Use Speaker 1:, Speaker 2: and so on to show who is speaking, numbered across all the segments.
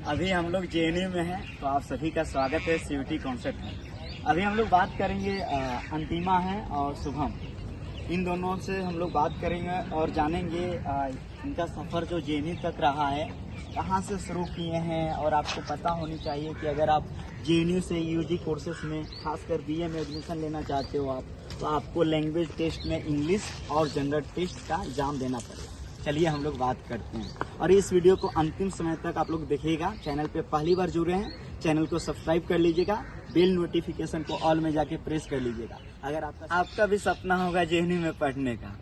Speaker 1: अभी हम लोग जेएनयू में हैं, तो आप सभी का स्वागत है सीयूटी कॉन्सेप्ट में। अभी हम लोग बात करेंगे अंतिमा है और शुभम, इन दोनों से हम लोग बात करेंगे और जानेंगे इनका सफ़र जो जेएनयू तक रहा है, कहाँ से शुरू किए हैं। और आपको पता होनी चाहिए कि अगर आप जेएनयू से यूजी कोर्सेज में खासकर बीए में एडमिशन लेना चाहते हो आप, तो आपको लैंग्वेज टेस्ट में इंग्लिश और जनरल टेस्ट का एग्ज़ाम देना पड़ेगा। चलिए हम लोग बात करते हैं और इस वीडियो को अंतिम समय तक आप लोग देखिएगा। चैनल पे पहली बार जुड़े हैं, चैनल को सब्सक्राइब कर लीजिएगा, बेल नोटिफिकेशन को ऑल में जाके प्रेस कर लीजिएगा। अगर आपका भी सपना होगा जेएनयू में पढ़ने का।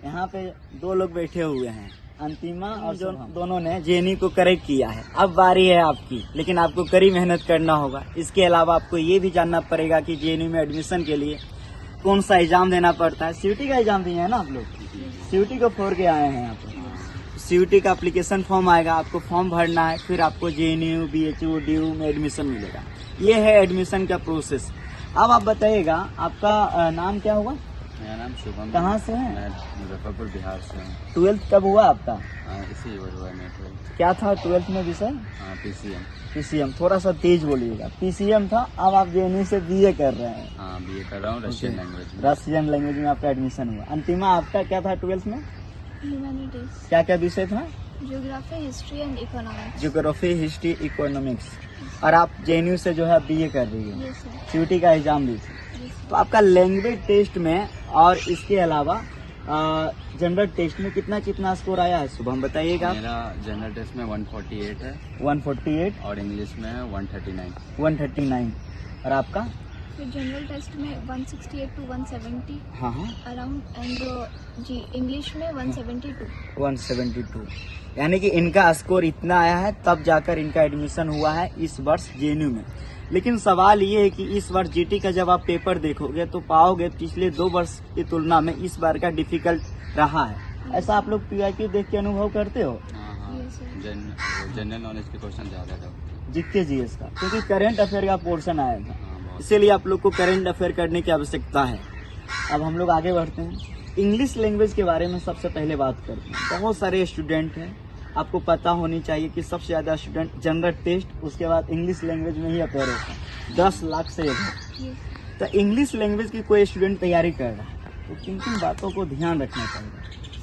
Speaker 1: यहाँ पे दो लोग बैठे हुए हैं, अंतिमा और जो दोनों ने जेएनयू को करेक्ट किया है। अब बारी है आपकी, लेकिन आपको कड़ी मेहनत करना होगा। इसके अलावा आपको ये भी जानना पड़ेगा कि जेएनयू में एडमिशन के लिए कौन सा एग्जाम देना पड़ता है। सीयूटी का एग्जाम दिए हैं ना आप लोग, सीयूटी को फोड़ के आए हैं यहाँ पे। सीयूटी का एप्लीकेशन फॉर्म आएगा, आपको फॉर्म भरना है, फिर आपको जेएनयू, बीएचयू, डीयू में एडमिशन मिलेगा। ये है एडमिशन का प्रोसेस। अब आप बताइएगा, आपका नाम क्या हुआ?
Speaker 2: मेरा नाम शुभम।
Speaker 1: कहाँ से है?
Speaker 2: मैं मुजफ्फरपुर बिहार से हूँ।
Speaker 1: 12th कब हुआ आपका?
Speaker 2: इसी ईयर हुआ है मेरा 12th।
Speaker 1: क्या था 12th में विषय? पीसीएम। थोड़ा सा तेज बोलिएगा। पीसीएम था, अब आप जेएनयू से बीए कर रहे हैं।
Speaker 2: हाँ, बीए कर रहा हूँ रशियन लैंग्वेज में।
Speaker 1: रशियन लैंग्वेज में आपका एडमिशन हुआ। अंतिमा आपका क्या था 12th में?
Speaker 3: ह्यूमैनिटीज।
Speaker 1: क्या क्या विषय था?
Speaker 3: Geography, history and economics.
Speaker 1: Geography, history, economics. और आप जेएनयू से जो है बीए कर रही है,
Speaker 3: यस सर।
Speaker 1: सीयूटी का एग्जाम दी थी। तो आपका लैंग्वेज टेस्ट में और इसके अलावा जनरल टेस्ट में कितना कितना स्कोर आया है शुभम, बताइएगा।
Speaker 2: मेरा जनरल टेस्ट में 148 है
Speaker 1: 148
Speaker 2: और इंग्लिश में 139।
Speaker 1: 139। और आपका?
Speaker 3: फिर जनरल टेस्ट में 168 to 170
Speaker 1: हाँ हाँ
Speaker 3: अराउंड, एंड जी इंग्लिश में 172।
Speaker 1: 172। यानी कि इनका स्कोर इतना आया है, तब जाकर इनका एडमिशन हुआ है इस वर्ष जेएनयू में। लेकिन सवाल ये है कि इस वर्ष जीटी का जब आप पेपर देखोगे तो पाओगे पिछले 2 वर्ष की तुलना में इस बार का डिफिकल्ट रहा है। ऐसा आप लोग पीआईक्यू देख के अनुभव करते हो?
Speaker 2: हाँ,
Speaker 3: यस सर।
Speaker 2: जनरल नॉलेज के क्वेश्चन ज़्यादा था।
Speaker 1: जीके जीएस का, क्योंकि करंट अफेयर का पोर्शन आएगा,
Speaker 2: हाँ, बहुत।
Speaker 1: इसीलिए आप लोग को करंट अफेयर करने की आवश्यकता है। अब हम लोग आगे बढ़ते हैं। इंग्लिश लैंग्वेज के बारे में सबसे पहले बात करते हैं। बहुत सारे स्टूडेंट हैं, आपको पता होनी चाहिए कि सबसे ज़्यादा स्टूडेंट जनरल टेस्ट, उसके बाद इंग्लिश लैंग्वेज में ही अपेयर होता है, 10 लाख से अधिक। तो इंग्लिश लैंग्वेज की कोई स्टूडेंट तैयारी कर रहा है तो किन किन बातों को ध्यान रखना चाहिए?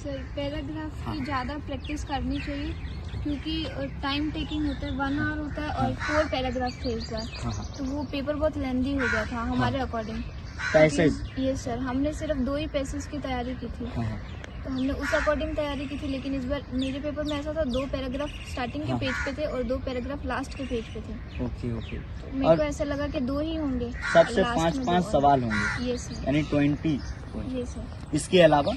Speaker 3: सर पैराग्राफ की ज़्यादा प्रैक्टिस करनी चाहिए, क्योंकि टाइम टेकिंग होता है, 1 आवर होता है और 4 पैराग्राफ थे इस बार।
Speaker 1: हाँ।
Speaker 3: तो वो पेपर बहुत लेंदी हो गया था हमारे अकॉर्डिंग।
Speaker 1: पैसेज?
Speaker 3: ये सर, हमने सिर्फ 2 ही पैसेज की तैयारी की थी,
Speaker 1: हाँ।
Speaker 3: तो हमने उस अकॉर्डिंग तैयारी की थी। लेकिन इस बार मेरे पेपर में ऐसा था, 2 पैराग्राफ स्टार्टिंग के
Speaker 1: हाँ।
Speaker 3: पेज पे थे और 2 पैराग्राफ लास्ट के पेज पे थे।
Speaker 1: Okay okay.
Speaker 3: मेरे
Speaker 1: और
Speaker 3: को ऐसा लगा कि 2 ही होंगे,
Speaker 1: सबसे
Speaker 3: लास्ट
Speaker 1: 5-5
Speaker 3: में 2
Speaker 1: सवाल होंगे,
Speaker 3: ये सर।
Speaker 1: यानी 20।
Speaker 3: ये सर।
Speaker 1: इसके अलावा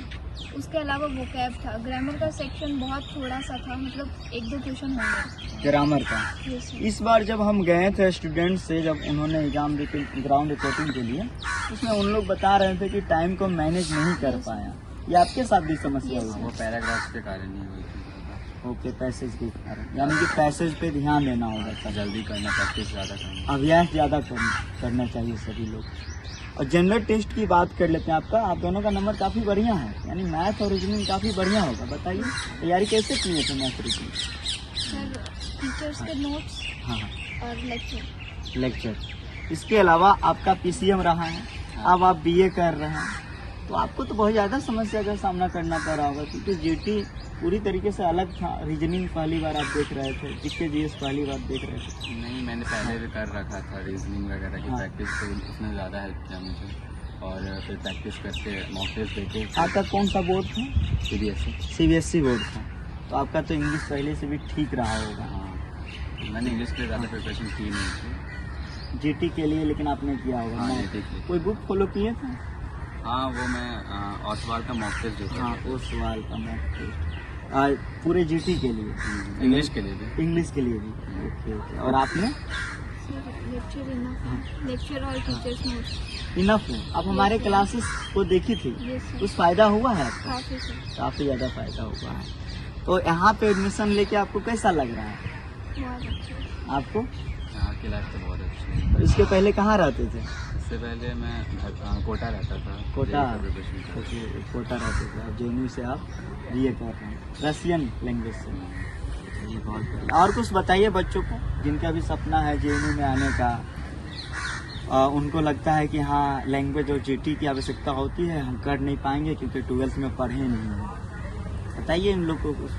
Speaker 3: उसके अलावा वोकैब था, ग्रामर का सेक्शन बहुत थोड़ा सा था, मतलब 1-2 क्वेश्चन होंगे।
Speaker 1: ग्रामर का।
Speaker 3: ये सर।
Speaker 1: इस बार जब हम गए थे स्टूडेंट से, जब उन्होंने एग्जाम दी ग्राउंड रिपोर्टिंग के लिए, उसमें उन लोग बता रहे थे कि टाइम को मैनेज नहीं कर पाया। ये आपके साथ भी समस्या हुई
Speaker 2: वो
Speaker 1: है?
Speaker 2: पैराग्राफ के कारण ही हुई थी।
Speaker 1: ओके, पैसेज के कारण, यानी कि पैसेज पे ध्यान देना होगा सर।
Speaker 2: जल्दी करना, प्रैक्टिस ज़्यादा करना।
Speaker 1: अभ्यास ज़्यादा करना चाहिए सभी लोग। और जनरल टेस्ट की बात कर लेते हैं। आपका, आप दोनों का नंबर काफ़ी बढ़िया है, यानी मैथ और रीजनिंग काफ़ी बढ़िया होगा। बताइए तैयारी कैसे किए थे मैथ रीजनिंग?
Speaker 3: सर टीचर्स के नोट्स
Speaker 1: हाँ हाँ,
Speaker 3: और
Speaker 1: लेक्चर। इसके अलावा आपका पीसीएम रहा है, अब आप बीए कर रहे हैं, तो आपको तो बहुत ज़्यादा समस्या का सामना करना पड़ रहा होगा, क्योंकि जीटी पूरी तरीके से अलग था। रीजनिंग पहली बार आप देख रहे थे, जीके जीएस पहली बार देख रहे थे।
Speaker 2: नहीं, मैंने पहले भी कर रखा था रीजनिंग वगैरह की
Speaker 1: हाँ।
Speaker 2: प्रैक्टिस, तो उसने ज़्यादा हेल्प किया मुझे। और फिर प्रैक्टिस करके मॉक टेस्ट देके।
Speaker 1: आपका कौन सा बोर्ड था?
Speaker 2: सीबीएसई।
Speaker 1: सीबीएसई बोर्ड था, तो आपका तो इंग्लिश पहले से भी ठीक रहा होगा।
Speaker 2: हाँ, मैंने इंग्लिश के ज़्यादा प्रिपरेशन की नहीं थी
Speaker 1: जीटी के लिए, लेकिन आपने किया होगा।
Speaker 2: हाँ,
Speaker 1: मैं-
Speaker 2: GT के लिए।
Speaker 1: कोई बुक फॉलो किए थे?
Speaker 2: हाँ, वो मैं ऑसवाल का मॉक टेस्ट देता
Speaker 1: हाँ,
Speaker 2: था।
Speaker 1: उस सवाल का मॉक टेस्ट पूरे जीटी के लिए,
Speaker 2: इंग्लिश के लिए भी।
Speaker 1: इंग्लिश के लिए भी। Okay okay. और आपने?
Speaker 3: लेक्चर इनफ, लेक्चर और टीचर्स नोट्स
Speaker 1: इनफ है। आप हमारे क्लासेस को देखी थी,
Speaker 3: ये सर।
Speaker 1: कुछ फ़ायदा हुआ है आपको?
Speaker 3: काफ़ी सर,
Speaker 1: काफ़ी ज़्यादा फ़ायदा हुआ है। तो यहाँ पे एडमिशन लेके आपको कैसा लग रहा है
Speaker 3: बहुत अच्छा।
Speaker 1: आपको?
Speaker 2: यहाँ की लाइफ तो बहुत अच्छी है।
Speaker 1: इसके पहले कहाँ रहते थे?
Speaker 2: इससे पहले मैं कोटा रहता था।
Speaker 1: कोटा?
Speaker 2: JEE का प्रिपरेशन कर रहा था।
Speaker 1: ओके, कोटा रहते थे आप, जेएनयू से आप बीए कर रहे हैं रशियन लैंग्वेज से।
Speaker 2: ये बहुत बढ़िया।
Speaker 1: और कुछ बताइए बच्चों को जिनका भी सपना है जेएनयू में आने का, उनको लगता है कि हाँ लैंग्वेज और जीटी की आवश्यकता होती है, हम कर नहीं पाएंगे क्योंकि 12th में पढ़े नहीं हैं, बताइए इन लोग को कुछ।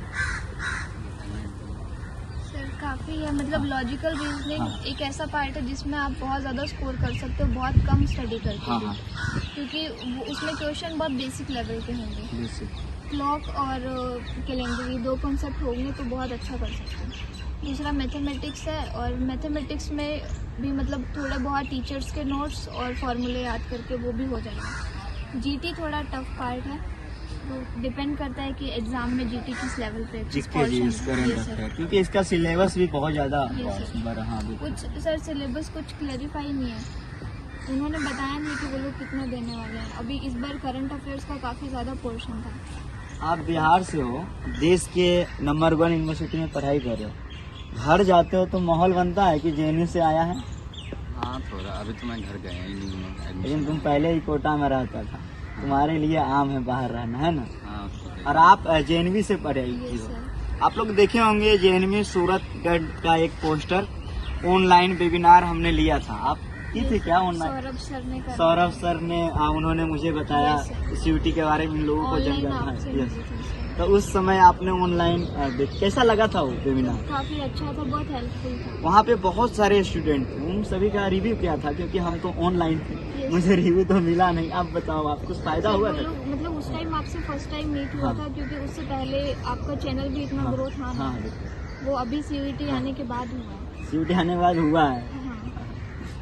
Speaker 3: सर काफ़ी है, मतलब लॉजिकल रीजनिंग
Speaker 1: हाँ।
Speaker 3: एक ऐसा पार्ट है जिसमें आप बहुत ज़्यादा स्कोर कर सकते हो, बहुत कम स्टडी करके
Speaker 1: हाँ
Speaker 3: भी।
Speaker 1: हाँ
Speaker 3: क्योंकि उसमें क्वेश्चन बहुत बेसिक लेवल के होंगे।
Speaker 1: जैसे
Speaker 3: क्लॉक और कैलेंडर ये 2 कॉन्सेप्ट होंगे तो बहुत अच्छा कर सकते हैं। दूसरा मैथमेटिक्स है, और मैथमेटिक्स में भी मतलब थोड़े बहुत टीचर्स के नोट्स और फॉर्मूले याद करके वो भी हो जाएगा। जीटी थोड़ा टफ पार्ट है, तो डिपेंड करता है कि एग्जाम में जीटी किस लेवल पे किस portion है। Yes, sir।
Speaker 1: क्योंकि इसका सिलेबस भी बहुत ज़्यादा
Speaker 3: Yes, sir।
Speaker 1: बड़ा। हाँ बिल्कुल।
Speaker 3: कुछ सर सिलेबस कुछ क्लैरिफाई नहीं है, उन्होंने बताया नहीं कि वो लोग कितना देने वाले हैं। अभी इस बार करंट अफेयर्स का काफ़ी ज़्यादा पोर्शन था।
Speaker 1: आप बिहार से हो, देश के नंबर 1 यूनिवर्सिटी में पढ़ाई कर रहे हो, घर जाते हो तो माहौल बनता है कि जेएनयू से आया है,
Speaker 2: हाँ थोड़ा, अभी तो मैं घर गया ही नहीं हूँ
Speaker 1: लेकिन
Speaker 2: एडमिशन।
Speaker 1: तुम पहले ही कोटा में रहता था, तुम्हारे लिए आम है बाहर रहना, है ना।
Speaker 2: हाँ उसको तो-
Speaker 1: और आप जेएनयू से पढ़े
Speaker 3: ये
Speaker 1: हो।
Speaker 3: सर
Speaker 1: आप लोग देखे होंगे जेएनयू सूरतगढ़ का एक पोस्टर ऑनलाइन वेबिनार हमने लिया था, आप की थे क्या ऑनलाइन?
Speaker 3: सौरभ सर ने करा।
Speaker 1: सौरभ सर ने उन्होंने मुझे बताया
Speaker 3: Yes, sir।
Speaker 1: सीयूटी के बारे में इन लोगों को
Speaker 3: ऑनलाइन
Speaker 1: जानकारी
Speaker 3: आपसे
Speaker 1: है।
Speaker 3: मिली
Speaker 1: Yes।
Speaker 3: थी सर।
Speaker 1: तो उस समय आपने ऑनलाइन कैसा लगा था वो वेबिनार?
Speaker 3: काफ़ी अच्छा था, बहुत हेल्पफुल था।
Speaker 1: वहाँ पे बहुत सारे स्टूडेंट थे, उन सभी का रिव्यू क्या था, क्योंकि हम तो ऑनलाइन थे,
Speaker 3: Yes।
Speaker 1: मुझे रिव्यू तो मिला नहीं। आप बताओ, आप कुछ फायदा
Speaker 3: सर,
Speaker 1: हुआ
Speaker 3: वो
Speaker 1: था?
Speaker 3: लोग मतलब उस टाइम आपसे फर्स्ट टाइम मीट हुआ
Speaker 1: हाँ।
Speaker 3: था, क्योंकि उससे पहले आपका चैनल भी इतना ग्रो था
Speaker 1: हाँ
Speaker 3: नहीं। वो अभी सीयूटी आने के बाद हुआ है।
Speaker 1: सीयूटी आने के बाद हुआ है,
Speaker 3: हाँ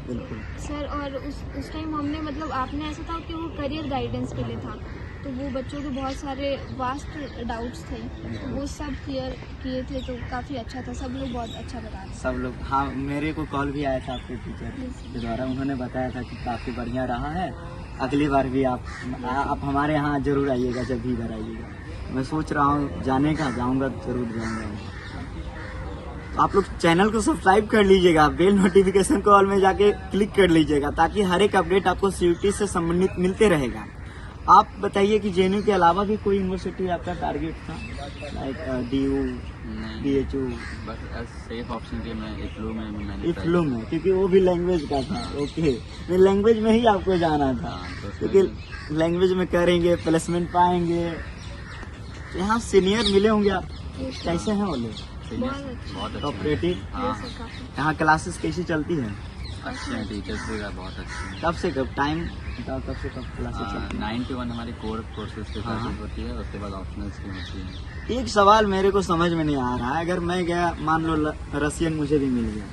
Speaker 1: बिल्कुल।
Speaker 3: सर, और उस टाइम हमने मतलब आपने ऐसा था कि वो करियर गाइडेंस के लिए था, तो वो बच्चों के बहुत सारे वास्ट डाउट्स थे, तो वो सब क्लियर किए थे, तो काफ़ी अच्छा था। सब लोग बहुत अच्छा बता रहे
Speaker 1: सब लोग, हाँ मेरे को कॉल भी आया था आपके टीचर के द्वारा, उन्होंने बताया था कि काफ़ी बढ़िया रहा है, अगली बार भी आप हमारे यहाँ जरूर आइएगा, जब भी इधर आइएगा। मैं सोच रहा हूँ जाने का, जाऊँगा जरूर जाऊँगा। तो आप लोग चैनल को सब्सक्राइब कर लीजिएगा, बेल नोटिफिकेशन को ऑल में जाके क्लिक कर लीजिएगा, ताकि हर एक अपडेट आपको सीयूटी से संबंधित मिलते रहेगा। आप बताइए कि जेएनयू के अलावा भी कोई यूनिवर्सिटी आपका टारगेट था, लाइक डीयू,
Speaker 2: नहीं,
Speaker 1: बीएचयू?
Speaker 2: बस सेफ ऑप्शन के मैं इफ्लू में मैंने
Speaker 1: इफ्लू में, क्योंकि वो भी लैंग्वेज का था। ओके, लैंग्वेज में ही आपको जाना था,
Speaker 2: हाँ, तो उसमें
Speaker 1: क्योंकि लैंग्वेज में करेंगे प्लेसमेंट पाएंगे। यहाँ सीनियर मिले होंगे आप,
Speaker 3: थे।
Speaker 1: कैसे हैं वो लोग?
Speaker 3: बहुत अच्छा।
Speaker 2: बहुत अच्छा
Speaker 1: कोऑपरेटिव?
Speaker 2: हाँ
Speaker 3: ये सर काफ़ी
Speaker 1: यहाँ क्लासेस कैसी चलती है?
Speaker 2: अच्छे हैं, टीचर्स भी बहुत अच्छे हैं।
Speaker 1: कब से कब टाइम बताओ, कब से कब क्लासेस चलती
Speaker 2: 9 to 1 हमारी कोर कोर्सेज की
Speaker 1: हाँ।
Speaker 2: क्लासेस होती है, उसके बाद ऑप्शनल्स की होती है।
Speaker 1: है? एक सवाल मेरे को समझ में नहीं आ रहा है, अगर मैं गया, मान लो रशियन मुझे भी मिल गया,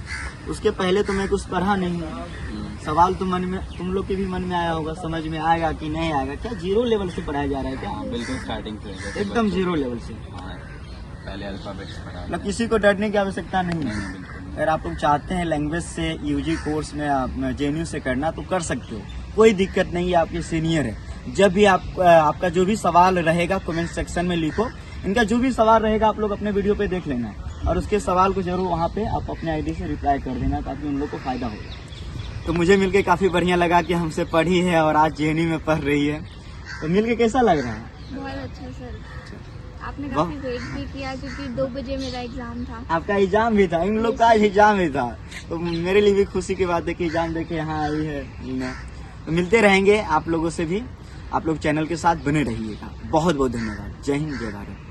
Speaker 1: उसके पहले तो मैं कुछ पढ़ा नहीं, सवाल तो मन में, तुम लोग के भी मन में आया होगा, समझ में आएगा कि नहीं आएगा? क्या जीरो लेवल से पढ़ाया जा रहा है क्या?
Speaker 2: हाँ बिल्कुल स्टार्टिंग से जैसे
Speaker 1: एकदम
Speaker 2: बच्चे-
Speaker 1: जीरो लेवल से,
Speaker 2: हाँ, पहले अल्फाबेट्स पढ़ा।
Speaker 1: मतलब किसी को डरने की आवश्यकता नहीं
Speaker 2: नहीं
Speaker 1: है।
Speaker 2: नहीं बिल्कुल नहीं।
Speaker 1: अगर आप लोग चाहते हैं लैंग्वेज से यूजी कोर्स में आप जेएनयू से करना तो कर सकते हो, कोई दिक्कत नहीं है, आपके सीनियर है। जब भी आपका जो भी सवाल रहेगा कमेंट सेक्शन में लिखो, इनका जो भी सवाल रहेगा आप लोग अपने वीडियो पे देख लेना, और उसके सवाल को जरूर वहाँ पे आप अपने आईडी से रिप्लाई कर देना, ताकि उन लोग को फायदा हो। तो मुझे मिलके काफ़ी बढ़िया लगा कि हमसे पढ़ी है और आज जेएनयू में पढ़ रही है, तो मिलके कैसा लग रहा है?
Speaker 3: बहुत अच्छा सर, आपने
Speaker 1: वाह।
Speaker 3: काफ़ी वेट भी किया, क्योंकि 2 बजे मेरा एग्ज़ाम था।
Speaker 1: आपका एग्जाम भी था, इन लोग का आज एग्जाम भी था, तो मेरे लिए भी खुशी की बात है कि एग्जाम देके यहाँ आई है मीना। तो मिलते रहेंगे आप लोगों से भी, आप लोग चैनल के साथ बने रहिएगा। बहुत बहुत धन्यवाद। जय हिंद, जय भारत।